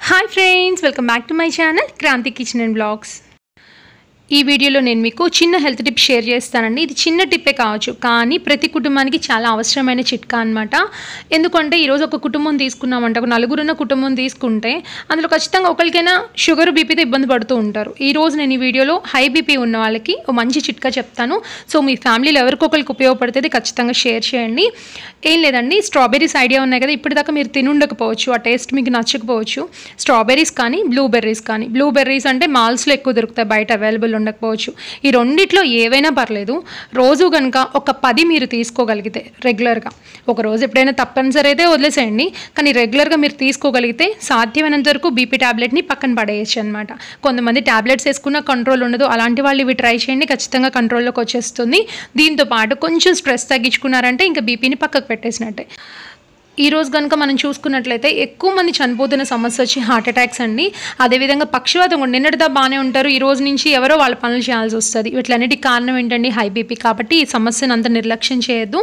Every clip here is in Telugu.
Hi friends, welcome back to my channel Kranthi kitchen and blogs. ఈ వీడియోలో నేను మీకు చిన్న హెల్త్ టిప్ షేర్ చేస్తానండి. ఇది చిన్న టిప్పే కావచ్చు, కానీ ప్రతి కుటుంబానికి చాలా అవసరమైన చిట్కా అనమాట. ఎందుకంటే ఈరోజు ఒక కుటుంబం తీసుకున్నామంటే, ఒక నలుగురున్న కుటుంబం తీసుకుంటే అందులో ఖచ్చితంగా ఒకరికైనా షుగర్ బీపీతో ఇబ్బంది పడుతూ ఉంటారు. ఈరోజు నేను ఈ వీడియోలో హై బీపీ ఉన్న వాళ్ళకి ఒక మంచి చిట్కా చెప్తాను. సో మీ ఫ్యామిలీలో ఎవరికొకరికి ఉపయోగపడుతుంది, ఖచ్చితంగా షేర్ చేయండి. ఏం లేదండి, స్ట్రాబెర్రీస్ ఐడియా ఉన్నాయి కదా, ఇప్పటిదాకా మీరు తినుండకపోవచ్చు, ఆ టేస్ట్ మీకు నచ్చకపోవచ్చు. స్ట్రాబెర్రీస్ కానీ బ్లూబెర్రీస్ అంటే మాల్స్లో ఎక్కువ దొరుకుతాయి, బయట అవైలబుల్ ఉండకపోవచ్చు. ఈ రెండిట్లో ఏవైనా పర్లేదు. రోజు కనుక ఒక 10 మీరు తీసుకోగలిగితే రెగ్యులర్గా, ఒక రోజు ఎప్పుడైనా తప్పనిసరి అయితే వదిలేసేయండి, కానీ రెగ్యులర్గా మీరు తీసుకోగలిగితే సాధ్యమైనంత వరకు బీపీ ట్యాబ్లెట్ని పక్కన పడేయచ్చు అనమాట. కొంతమంది ట్యాబ్లెట్స్ వేసుకున్న కంట్రోల్ ఉండదు, అలాంటి వాళ్ళు ఇవి ట్రై చేయండి, ఖచ్చితంగా కంట్రోల్లోకి వచ్చేస్తుంది. దీంతో పాటు కొంచెం స్ట్రెస్ తగ్గించుకున్నారంటే ఇంకా బీపీని పక్కకు పెట్టేసినట్టే. ఈరోజు కనుక మనం చూసుకున్నట్లయితే ఎక్కువ మంది చనిపోతున్న సమస్య వచ్చి హార్ట్ అటాక్స్ అండి. అదేవిధంగా పక్షవాతం కూడా. నిన్నటిదా బాగానే ఉంటారు, ఈ రోజు నుంచి ఎవరో వాళ్ళ పనులు చేయాల్సి వస్తుంది. వీటిలన్నిటికి కారణం ఏంటండి? High BP. కాబట్టి ఈ సమస్యను అంత నిర్లక్ష్యం చేయొద్దు,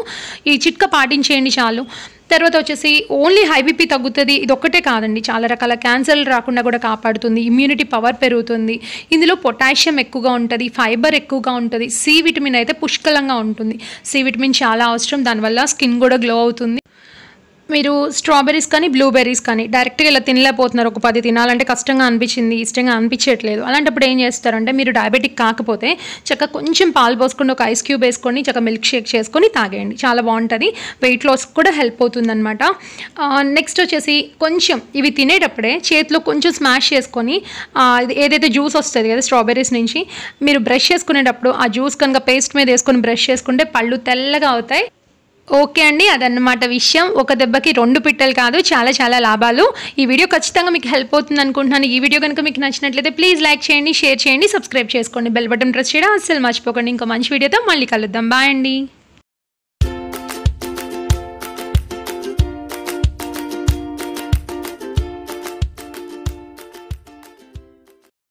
ఈ చిట్కా పాటించేయండి చాలు. తర్వాత వచ్చేసి ఓన్లీ హై బీపీ తగ్గుతుంది, ఇది ఒక్కటే కాదండి, చాలా రకాల క్యాన్సర్లు రాకుండా కూడా కాపాడుతుంది, ఇమ్యూనిటీ పవర్ పెరుగుతుంది. ఇందులో పొటాషియం ఎక్కువగా ఉంటుంది, ఫైబర్ ఎక్కువగా ఉంటుంది, సి విటమిన్ అయితే పుష్కలంగా ఉంటుంది. సి విటమిన్ చాలా అవసరం, దానివల్ల స్కిన్ కూడా గ్లో అవుతుంది. మీరు స్ట్రాబెర్రీస్ కానీ బ్లూబెర్రీస్ కానీ డైరెక్ట్గా ఇలా తినలేకపోతున్నారు, ఒక 10 తినాలంటే కష్టంగా అనిపించింది, ఇష్టంగా అనిపించట్లేదు, అలాంటప్పుడు ఏం చేస్తారంటే, మీరు డయాబెటిక్ కాకపోతే చక్కగా కొంచెం పాలు పోసుకొని ఒక ఐస్ క్యూబ్ వేసుకొని చక్కగా మిల్క్ షేక్ చేసుకొని తాగేయండి, చాలా బాగుంటుంది. వెయిట్ లాస్ కూడా హెల్ప్ అవుతుందన్నమాట. నెక్స్ట్ వచ్చేసి కొంచెం ఇవి తినేటప్పుడే చేతిలో కొంచెం స్మాష్ చేసుకొని ఏదైతే జ్యూస్ వస్తుంది కదా స్ట్రాబెర్రీస్ నుంచి, మీరు బ్రష్ చేసుకునేటప్పుడు ఆ జ్యూస్ కనుక పేస్ట్ మీద వేసుకొని బ్రష్ చేసుకుంటే పళ్ళు తెల్లగా అవుతాయి. ఓకే అండి, అదన్నమాట విషయం. ఒక దెబ్బకి 2 పిట్టలు కాదు, చాలా లాభాలు. ఈ వీడియో ఖచ్చితంగా మీకు హెల్ప్ అవుతుంది అనుకుంటున్నాను. ఈ వీడియో కనుక మీకు నచ్చినట్లయితే ప్లీజ్ లైక్ చేయండి, షేర్ చేయండి, సబ్స్క్రైబ్ చేసుకోండి, బెల్ బటన్ ప్రెస్ చేయడం అస్సలు మర్చిపోకండి. ఇంకో మంచి వీడియోతో మళ్ళీ కలుద్దాం. బాయ్ అండి.